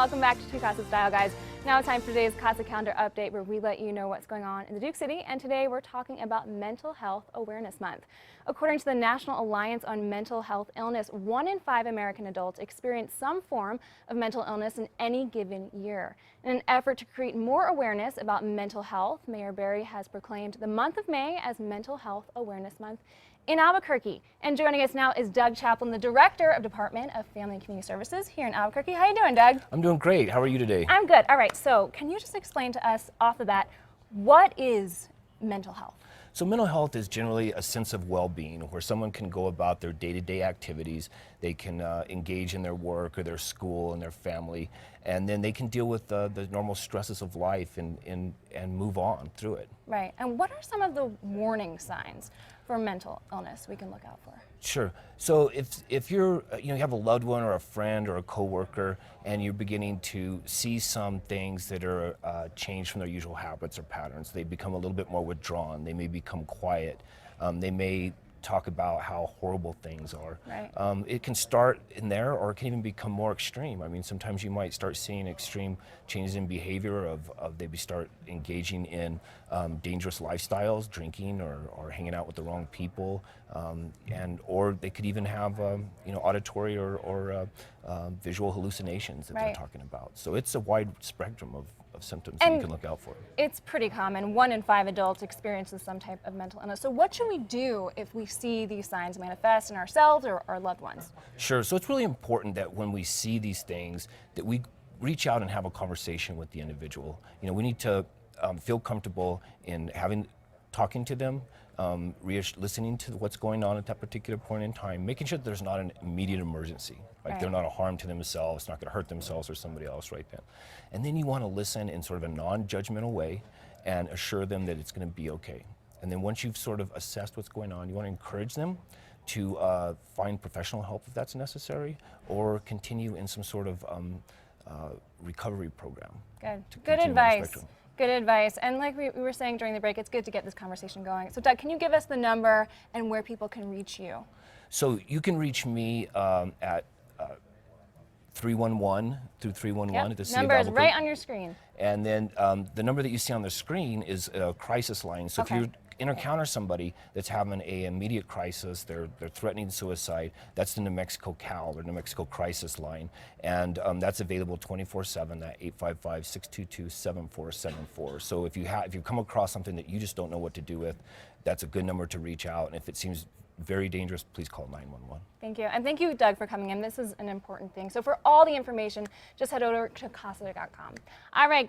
Welcome back to Casa Style, guys. Now it's time for today's Casa Calendar update, where we let you know what's going on in the Duke City. And today we're talking about Mental Health Awareness Month. According to the National Alliance on Mental Health Illness, 1 in 5 American adults experience some form of mental illness in any given year. In an effort to create more awareness about mental health, Mayor Barry has proclaimed the month of May as Mental Health Awareness Month in Albuquerque. And joining us now is Doug Chaplin, the Director of Department of Family and Community Services here in Albuquerque. How you doing, Doug? I'm doing great. How are you today? I'm good. All right, so can you just explain to us off the bat, what is mental health? So mental health is generally a sense of well-being where someone can go about their day-to-day activities, they can engage in their work or their school and their family, and then they can deal with the normal stresses of life and move on through it. Right, and what are some of the warning signs for mental illness we can look out for? Sure. So if you're, you have a loved one or a friend or a coworker and you're beginning to see some things that are changed from their usual habits or patterns, they become a little bit more withdrawn, they may become quiet, they may talk about how horrible things are. Right. It can start in there, or it can even become more extreme. I mean, sometimes you might start seeing extreme changes in behavior of they start engaging in dangerous lifestyles, drinking or hanging out with the wrong people, or they could even have auditory or visual hallucinations that they're talking about. So it's a wide spectrum of symptoms that you can look out for. It's pretty common. 1 in 5 adults experiences some type of mental illness. So what should we do if we see these signs manifest in ourselves or our loved ones? Sure. So it's really important that when we see these things, that we reach out and have a conversation with the individual. We need to feel comfortable in talking to them, listening to what's going on at that particular point in time, making sure that there's not an immediate emergency, like they're not a harm to themselves, not going to hurt themselves or somebody else right then. And then you want to listen in sort of a non-judgmental way and assure them that it's going to be okay. And then once you've sort of assessed what's going on, you want to encourage them to find professional help if that's necessary, or continue in some sort of recovery program. Good advice. Good advice. And like we were saying during the break, it's good to get this conversation going. So Doug, can you give us the number and where people can reach you? So you can reach me at 311 through 311 at the City of Albuquerque. Number is right on your screen. And then the number that you see on the screen is a crisis line. So if you encounter somebody that's having an immediate crisis, they're threatening suicide, that's the New Mexico CAL, or New Mexico Crisis Line, and that's available 24/7 at 855-622-7474. So if you come across something that you just don't know what to do with, that's a good number to reach out. And if it seems very dangerous, please call 911. Thank you. And thank you, Doug, for coming in. This is an important thing. So for all the information, just head over to casa.com. All right.